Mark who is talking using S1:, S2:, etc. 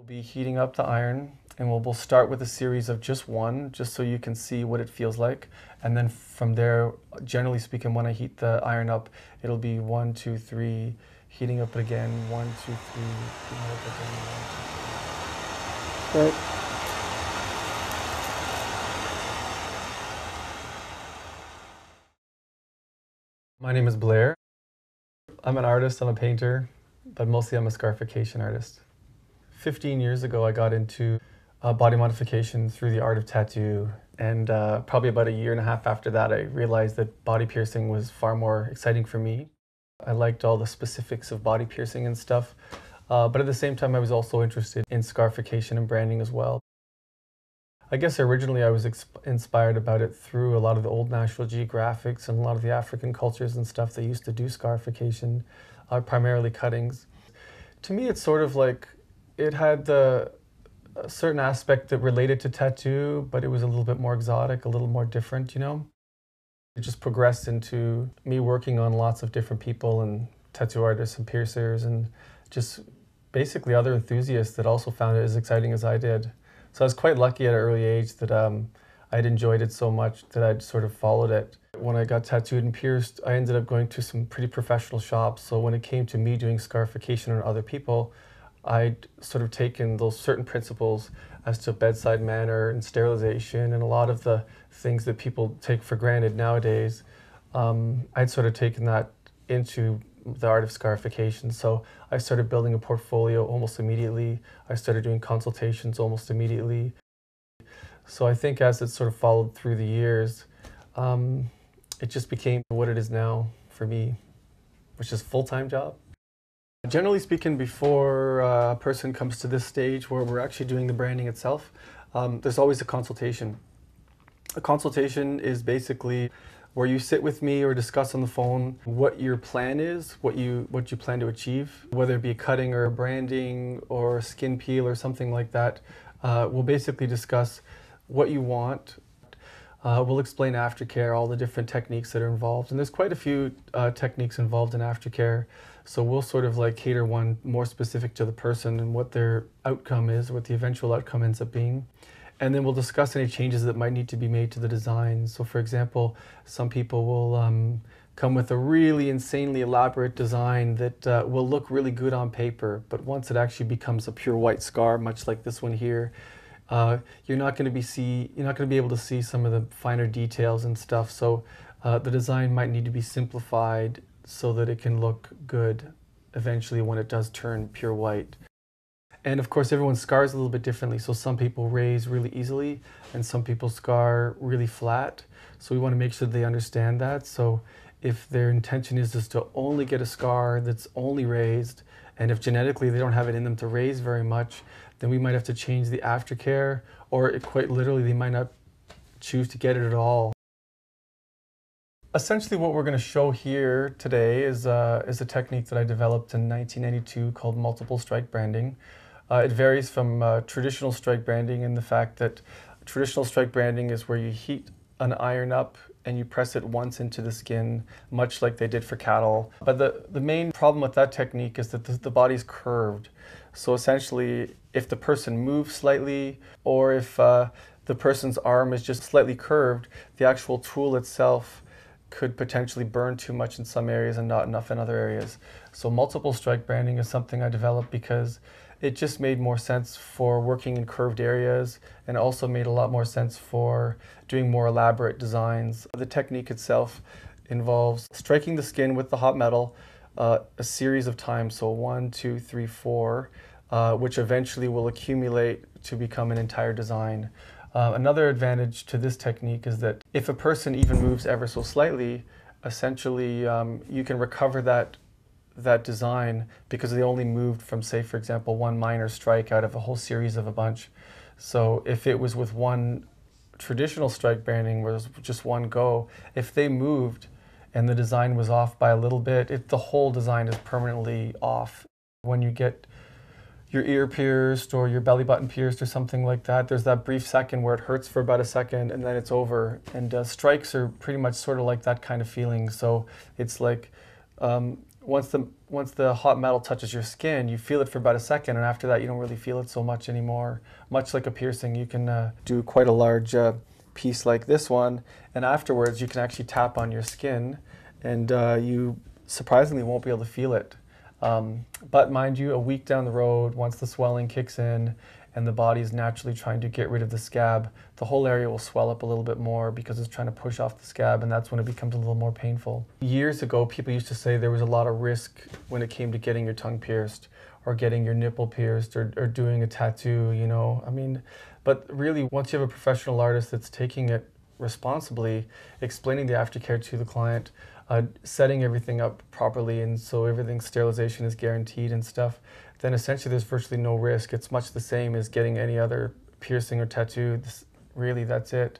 S1: We'll be heating up the iron, and we'll start with a series of just one, just so you can see what it feels like. And then from there, generally speaking, when I heat the iron up, it'll be 1, 2, 3, heating up again, 1, 2, 3, heating up again, 1, 2, 3.
S2: Right.
S1: My name is Blair. I'm an artist, I'm a painter, but mostly I'm a scarification artist. 15 years ago, I got into body modification through the art of tattoo. And probably about a year and a half after that, I realized that body piercing was far more exciting for me. I liked all the specifics of body piercing and stuff. But at the same time, I was also interested in scarification and branding as well. I guess originally I was inspired about it through a lot of the old National Geographics and a lot of the African cultures and stuff that used to do scarification, primarily cuttings. To me, it's sort of like it had a certain aspect that related to tattoo, but it was a little bit more exotic, a little more different, you know? It just progressed into me working on lots of different people and tattoo artists and piercers and just basically other enthusiasts that also found it as exciting as I did. So I was quite lucky at an early age that I'd enjoyed it so much that I'd sort of followed it. When I got tattooed and pierced, I ended up going to some pretty professional shops. So when it came to me doing scarification on other people, I'd sort of taken those certain principles as to bedside manner and sterilization and a lot of the things that people take for granted nowadays. I'd sort of taken that into the art of scarification. So I started building a portfolio almost immediately. I started doing consultations almost immediately. So I think as it sort of followed through the years, it just became what it is now for me, which is a full-time job. Generally speaking, before a person comes to this stage where we're actually doing the branding itself, there's always a consultation. A consultation is basically where you sit with me or discuss on the phone what your plan is, what you plan to achieve, whether it be a cutting or a branding or a skin peel or something like that. We'll basically discuss what you want. We'll explain aftercare, all the different techniques that are involved. And there's quite a few techniques involved in aftercare. So we'll sort of like cater one more specific to the person and what their outcome is, what the eventual outcome ends up being. And then we'll discuss any changes that might need to be made to the design. So for example, some people will come with a really insanely elaborate design that will look really good on paper, but once it actually becomes a pure white scar, much like this one here, you're not going to be able to see some of the finer details and stuff. So the design might need to be simplified so that it can look good eventually when it does turn pure white. And of course, everyone scars a little bit differently. So some people raise really easily and some people scar really flat. So we want to make sure they understand that. So if their intention is just to only get a scar that's only raised, and if genetically they don't have it in them to raise very much, then we might have to change the aftercare, or quite literally they might not choose to get it at all. Essentially what we're going to show here today is a technique that I developed in 1992 called multiple strike branding. It varies from traditional strike branding in the fact that traditional strike branding is where you heat an iron up and you press it once into the skin, much like they did for cattle. But the main problem with that technique is that the body's curved. So essentially, if the person moves slightly, or if the person's arm is just slightly curved, the actual tool itself could potentially burn too much in some areas and not enough in other areas. So multiple strike branding is something I developed because it just made more sense for working in curved areas, and also made a lot more sense for doing more elaborate designs. The technique itself involves striking the skin with the hot metal a series of times, so 1, 2, 3, 4, which eventually will accumulate to become an entire design. Another advantage to this technique is that if a person even moves ever so slightly, essentially you can recover that design because they only moved from, say, for example, one minor strike out of a whole series of a bunch. So if it was with one traditional strike branding where it was just one go, if they moved and the design was off by a little bit, the whole design is permanently off. When you get your ear pierced or your belly button pierced or something like that, there's that brief second where it hurts for about a second and then it's over. And strikes are pretty much sort of like that kind of feeling. So it's like once the hot metal touches your skin, you feel it for about a second, and after that, you don't really feel it so much anymore. Much like a piercing, you can do quite a large piece like this one, and afterwards, you can actually tap on your skin, and you surprisingly won't be able to feel it. But mind you, a week down the road, once the swelling kicks in and the body is naturally trying to get rid of the scab, the whole area will swell up a little bit more because it's trying to push off the scab, and that's when it becomes a little more painful. Years ago, people used to say there was a lot of risk when it came to getting your tongue pierced or getting your nipple pierced or doing a tattoo, you know. I mean, but really, once you have a professional artist that's taking it responsibly, explaining the aftercare to the client, setting everything up properly, and so everything's sterilization is guaranteed and stuff, then essentially there's virtually no risk. It's much the same as getting any other piercing or tattoo. Really, that's it.